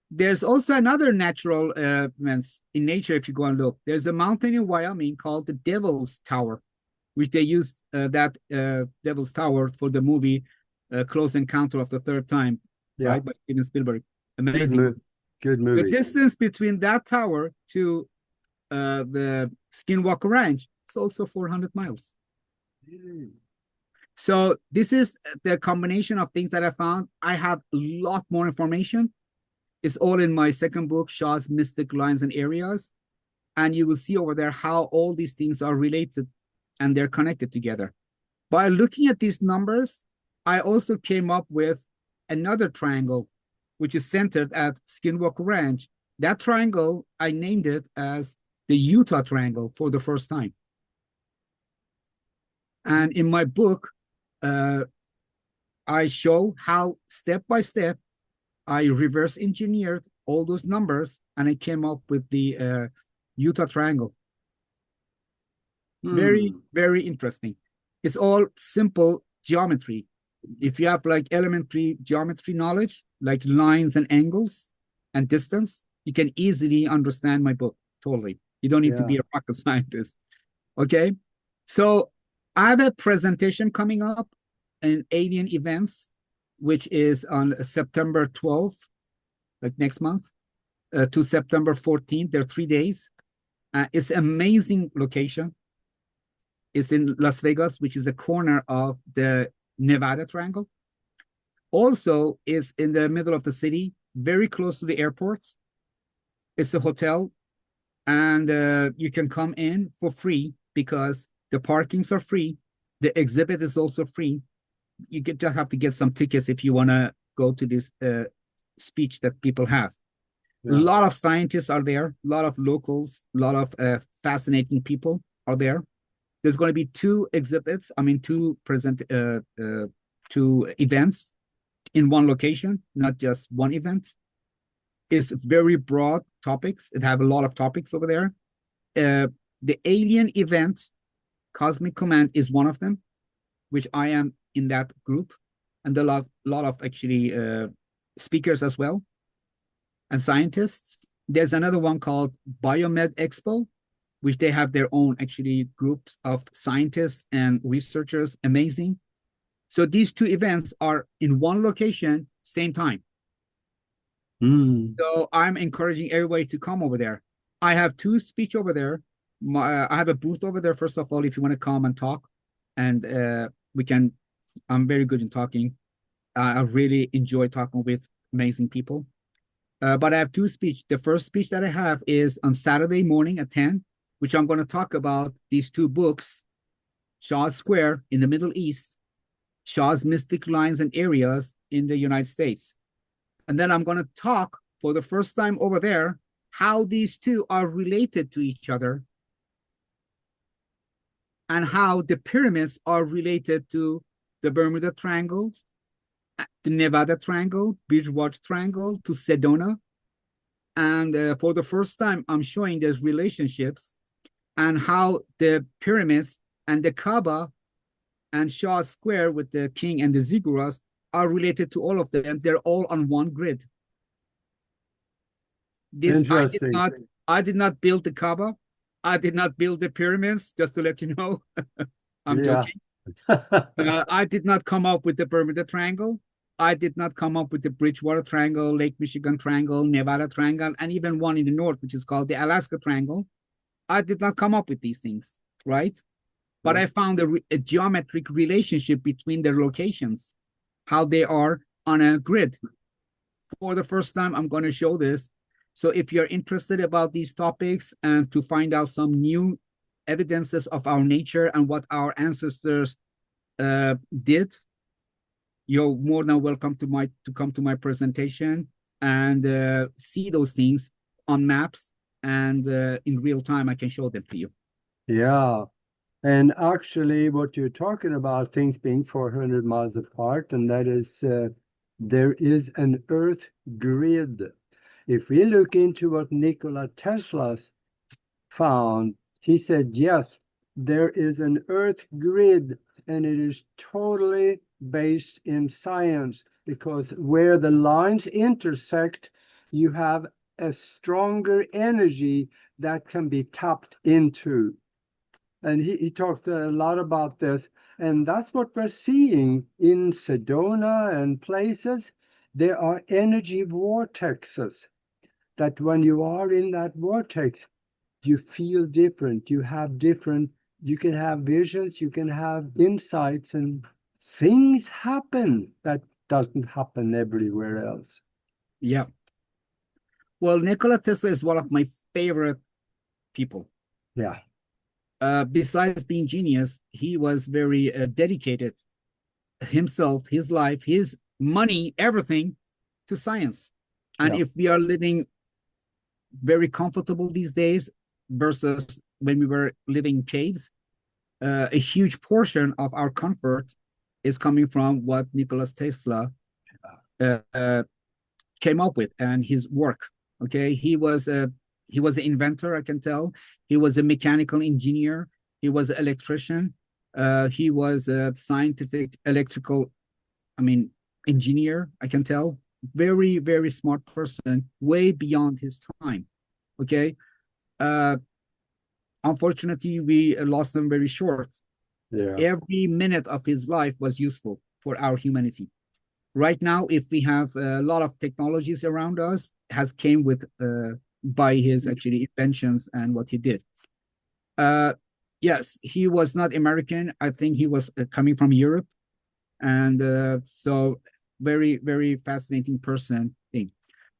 There's also another natural events in nature, if you go and look. There's a mountain in Wyoming called the Devil's Tower, which they used that Devil's Tower for the movie Close Encounter of the Third Time, right? By Steven Spielberg. Amazing. Good movie. The distance between that tower to the Skinwalker Ranch is also 400 miles. So this is the combination of things that I found. I have a lot more information. It's all in my second book, Shah's Mystic Lines and Areas. And you will see over there how all these things are related and they're connected together. By looking at these numbers, I also came up with another triangle, which is centered at Skinwalker Ranch. That triangle, I named it as the Utah Triangle for the first time. And in my book, I show how step by step I reverse engineered all those numbers and I came up with the Utah Triangle. Very, very interesting. It's all simple geometry. If you have like elementary geometry knowledge, like lines and angles and distance, you can easily understand my book. Totally. You don't need to be a rocket scientist. Okay. So I have a presentation coming up in Alien Events, which is on September 12th, like next month, to September 14th. There are 3 days. It's an amazing location. It's in Las Vegas, which is the corner of the Nevada Triangle. Also, it's in the middle of the city, very close to the airport. It's a hotel, and you can come in for free because the parkings are free. The exhibit is also free. You just have to get some tickets if you want to go to this speech that people have. A lot of scientists are there, a lot of locals, a lot of fascinating people are there. There's going to be two exhibits, two events in one location, not just one event. It's very broad topics. It have a lot of topics over there. The alien event, Cosmic Command, is one of them, which I am in that group, and a lot of actually speakers as well, and scientists. There's another one called Biomed Expo, which they have their own actually groups of scientists and researchers. Amazing. So these two events are in one location, same time. So I'm encouraging everybody to come over there. I have two speech over there. I have a booth over there, first of all, if you want to come and talk. And I'm very good in talking. I really enjoy talking with amazing people. But I have two speech. The first speech that I have is on Saturday morning at 10, which I'm going to talk about these two books, Shah's Square in the Middle East, Shah's Mystic Lines and Areas in the United States. And then I'm going to talk for the first time over there how these two are related to each other and how the pyramids are related to the Bermuda Triangle, the Nevada Triangle, Bridgewater Triangle, to Sedona. And for the first time, I'm showing those relationships and how the pyramids and the Kaaba and Shah's Square with the king and the ziggurats are related to all of them. They're all on one grid. Interesting. I did not build the Kaaba. I did not build the pyramids, just to let you know. I'm joking. I did not come up with the Bermuda Triangle. I did not come up with the Bridgewater Triangle, Lake Michigan Triangle, Nevada Triangle, and even one in the north, which is called the Alaska Triangle. I did not come up with these things, right? But I found a geometric relationship between their locations, how they are on a grid. For the first time, I'm going to show this. So if you're interested about these topics and to find out some new evidences of our nature and what our ancestors did, you're more than welcome to come to my presentation and see those things on maps, and in real time I can show them to you. Yeah. And actually what you're talking about, things being 400 miles apart, and that is there is an earth grid. If we look into what Nikola Tesla found, he said, yes, there is an earth grid, and it is totally based in science, because where the lines intersect, you have a stronger energy that can be tapped into. And he talked a lot about this, and that's what we're seeing in Sedona and places. There are energy vortexes that when you are in that vortex, you feel different. You can have visions, you can have insights, and things happen that doesn't happen everywhere else. Yeah. Well, Nikola Tesla is one of my favorite people. Yeah. besides being genius, he was very dedicated himself, his life, his money, everything to science. And Yeah. if we are living very comfortable these days versus when we were living in caves, a huge portion of our comfort is coming from what Nikola Tesla uh, uh, came up with and his work. Okay, he was an inventor. I can tell he was a mechanical engineer. He was an electrician. He was a scientific electrical, I mean, engineer. I can tell very very smart person, way beyond his time. Okay, uh, unfortunately, we lost him very short. Yeah. Every minute of his life was useful for our humanity. Right now, if we have a lot of technologies around us, has came with by his actually inventions and what he did. Uh, yes, he was not American. I think he was coming from Europe, and so very very fascinating person thing.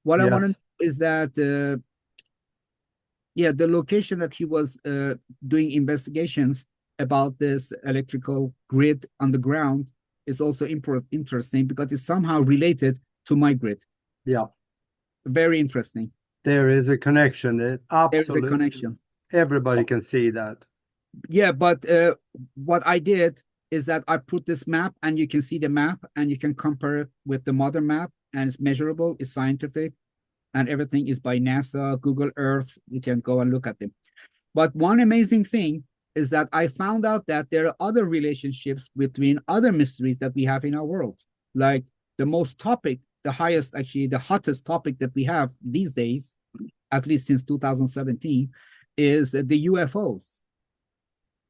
What I want to Yes. know is that yeah, the location that he was doing investigations about this electrical grid on the ground is also interesting because it's somehow related to my grid. Yeah. Very interesting. There is a connection. It There is a absolutely connection. everybody can see that. Yeah, but what I did is that I put this map and you can see the map and you can compare it with the modern map and it's measurable, it's scientific, and everything is by NASA, Google Earth. You can go and look at them. But one amazing thing is that I found out that there are other relationships between other mysteries that we have in our world. Like the most topic, the highest, actually, the hottest topic that we have these days, at least since 2017, is the UFOs.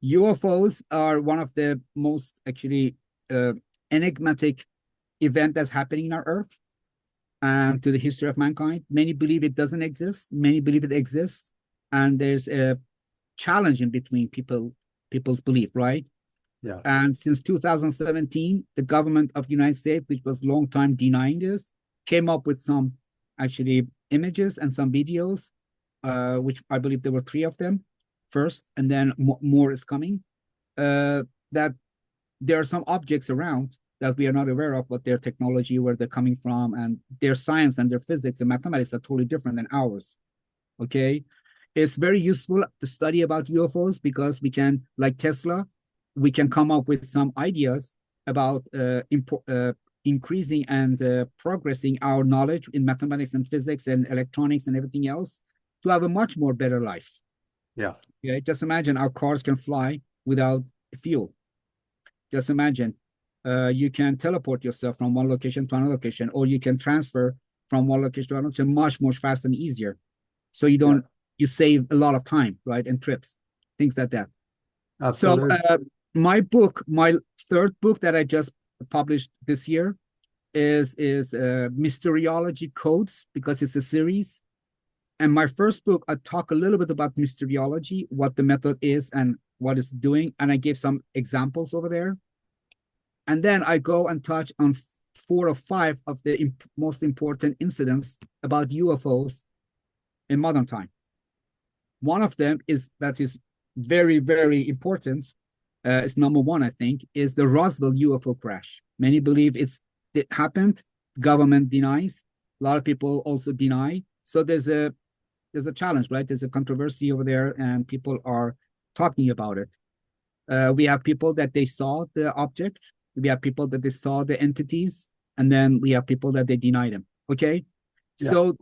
UFOs are one of the most actually uh, enigmatic event that's happening in our Earth and to the history of mankind. Many believe it doesn't exist. Many believe it exists, and there's a challenge in between people's belief, right? Yeah. And since 2017, the government of the United States, which was long time denying this, came up with some actually images and some videos, which I believe there were three of them first, and then more is coming. That there are some objects around that we are not aware of, what their technology, where they're coming from, and their science and their physics and mathematics are totally different than ours. Okay, it's very useful to study about UFOs because we can, like Tesla, we can come up with some ideas about increasing and progressing our knowledge in mathematics and physics and electronics and everything else to have a much more better life. Yeah. Okay, just imagine our cars can fly without fuel. Just imagine you can teleport yourself from one location to another location, or you can transfer from one location to another location much faster and easier. So you don't you save a lot of time, right, and trips, things like that. So Absolutely. my book, my third book that I just published this year is Mysteriology Codes because it's a series. And my first book, I talk a little bit about Mysteriology, what the method is and what it's doing, and I gave some examples over there. And then I go and touch on 4 or 5 of the most important incidents about UFOs in modern time. One of them is that is very, very important. It's number one, I think, is the Roswell UFO crash. Many believe it happened. Government denies. A lot of people also deny. So there's a challenge, right? There's a controversy over there, and people are talking about it. We have people that they saw the object. We have people that they saw the entities, and then we have people that they deny them. Okay, Yeah.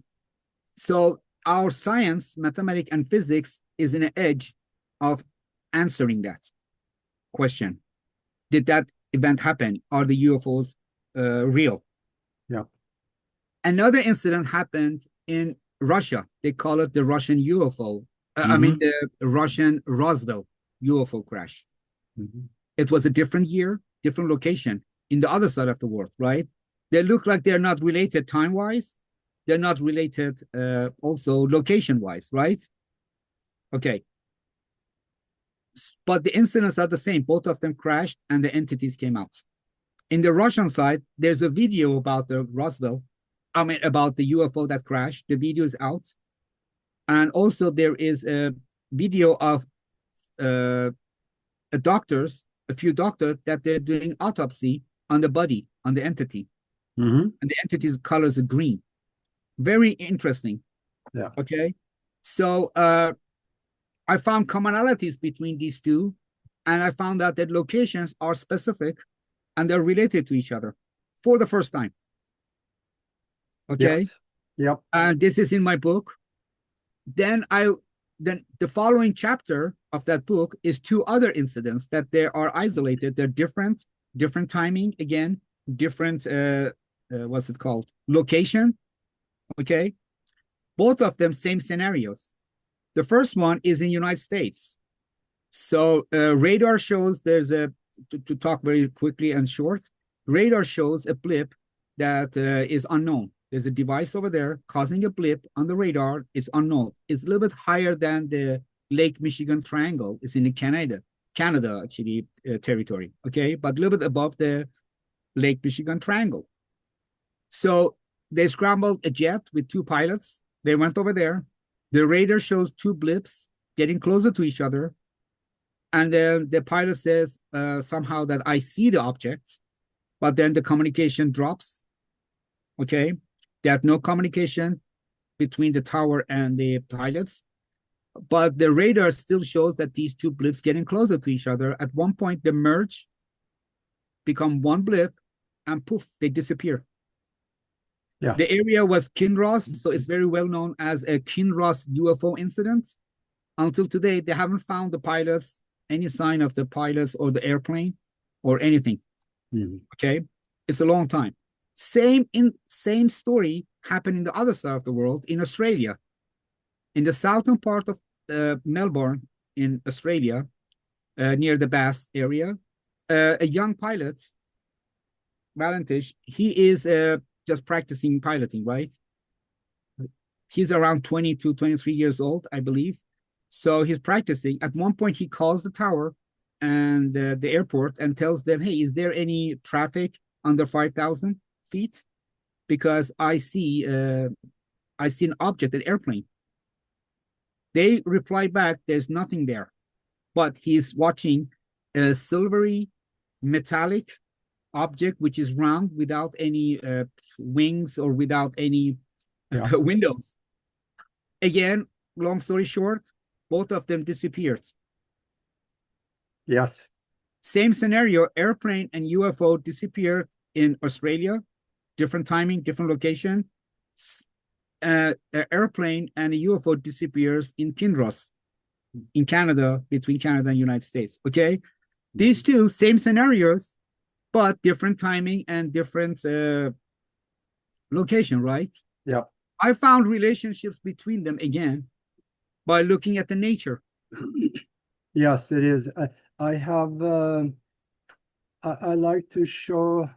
so our science, mathematics, and physics is in an edge of answering that question. Did that event happen? Are the UFOs real? Yeah. Another incident happened in Russia. They call it the Russian UFO. I mean, Mm-hmm. the Russian Roswell UFO crash. Mm-hmm. It was a different year, different location in the other side of the world, right? They look like they're not related time wise. They're not related also location wise, right? Okay. But the incidents are the same. Both of them crashed and the entities came out. In the Russian side, there's a video about the Roswell, I mean, about the UFO that crashed. The video is out. And also, there is a video of a few doctors that they're doing autopsy on the body, on the entity, Mm-hmm. and the entity's colors are green. Very interesting. Yeah. Okay. So I found commonalities between these two, and I found out that locations are specific and they're related to each other for the first time. Okay. Yes. Yep. And this is in my book. Then the following chapter of that book is two other incidents that they are isolated. They're different timing, again, different what's it called? Location. Okay. Both of them same scenarios. The first one is in United States. So radar shows there's to talk very quickly and short, radar shows a blip that is unknown. There's a device over there causing a blip on the radar. It's unknown. It's a little bit higher than the Lake Michigan Triangle. It's in the Canada actually territory. Okay, but a little bit above the Lake Michigan Triangle. So they scrambled a jet with two pilots. They went over there. The radar shows two blips getting closer to each other. And then the pilot says somehow that I see the object, but then the communication drops. Okay. There's no communication between the tower and the pilots, but the radar still shows that these two blips getting closer to each other. At one point, they merge, become one blip, and poof, they disappear. Yeah. The area was Kinross, so it's very well known as a Kinross UFO incident. Until today, they haven't found the pilots, any sign of the pilots or the airplane or anything. Mm-hmm. Okay, it's a long time. Same story happened in the other side of the world, in Australia, in the southern part of Melbourne, in Australia, near the Bass area. A young pilot, Valentich, he is just practicing piloting, right? He's around 20 to 23 years old, I believe. So he's practicing. At one point, he calls the tower and the airport and tells them, hey, is there any traffic under 5,000 feet? Because I see an object, an airplane. They reply back, there's nothing there. But he's watching a silvery metallic object, which is round without any wings or without any windows. Again, long story short, both of them disappeared. Yes. Same scenario, airplane and UFO disappeared in Australia, different timing, different location. An airplane and a UFO disappears in Kinross, in Canada, between Canada and United States. Okay, these two same scenarios, but different timing and different location, right? Yeah. I found relationships between them again by looking at the nature. Yes, it is. I have. I like to show.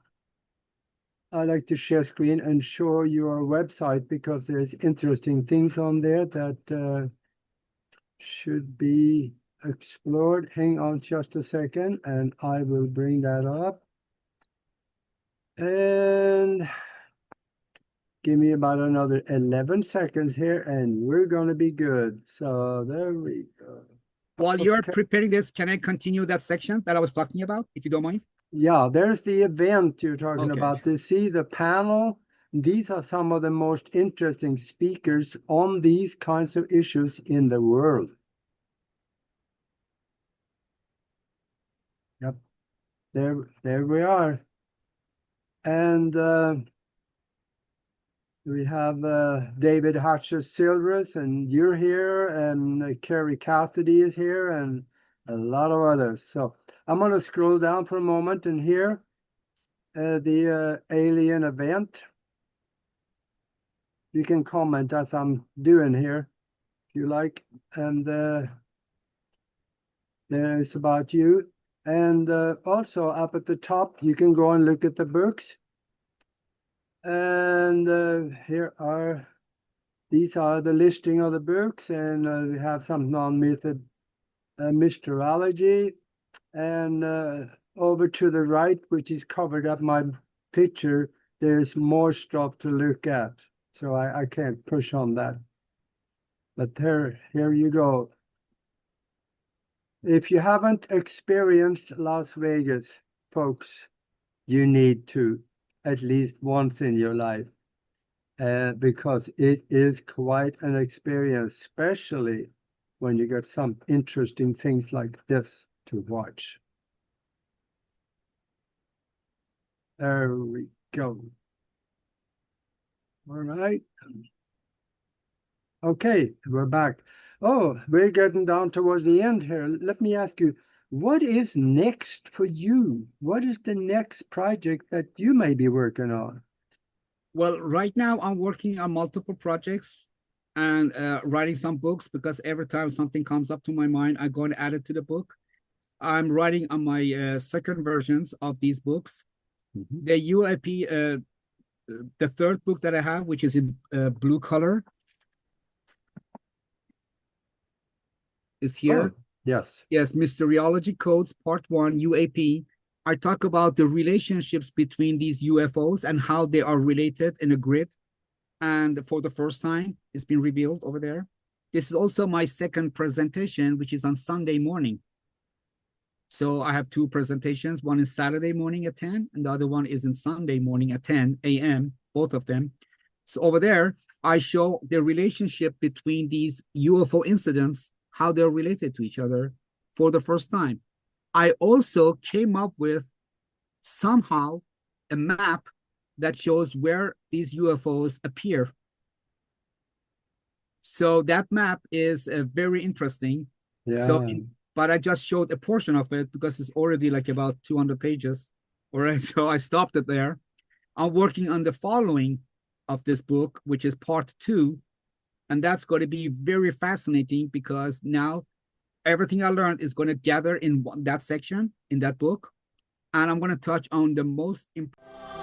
I like to share screen and show your website because there's interesting things on there that should be explored. Hang on just a second, and I will bring that up. And give me about another 11 seconds here, and we're going to be good. So there we go. While you're preparing this, can I continue that section that I was talking about, if you don't mind? Yeah, there's the event you're talking about. To see the panel, these are some of the most interesting speakers on these kinds of issues in the world. Yep, there we are. And we have David Hatcher Silvers, and you're here, and Kerry Cassidy is here, and a lot of others. So I'm going to scroll down for a moment, and here the alien event. You can comment as I'm doing here, if you like. And there is about you. And also up at the top, you can go and look at the books. And these are the listing of the books. And we have some non-method Mysteriology. And over to the right, which is covered up my picture, there's more stuff to look at. So I can't push on that. But here you go. If you haven't experienced Las Vegas, folks, you need to at least once in your life, because it is quite an experience, especially when you get some interesting things like this to watch. There we go. All right. Okay, we're back. Oh, we're getting down towards the end here. Let me ask you, what is next for you? What is the next project that you may be working on? Well, right now I'm working on multiple projects and writing some books, because every time something comes up to my mind, I go and add it to the book. I'm writing on my second versions of these books. Mhm. The UAP, the third book that I have, which is in blue color, is here. Oh, yes. Yes, Mysteriology Codes, Part 1, UAP. I talk about the relationships between these UFOs and how they are related in a grid. And for the first time, it's been revealed over there. This is also my second presentation, which is on Sunday morning. So I have two presentations. One is Saturday morning at 10, and the other one is in Sunday morning at 10 a.m., both of them. So over there, I show the relationship between these UFO incidents, how they're related to each other for the first time. I also came up with somehow a map that shows where these UFOs appear. So that map is very interesting. So, Yeah. but I just showed a portion of it because it's already like about 200 pages. All right, so I stopped it there. I'm working on the following of this book, which is part 2. And that's going to be very fascinating, because now everything I learned is going to gather in that section in that book. And I'm going to touch on the most important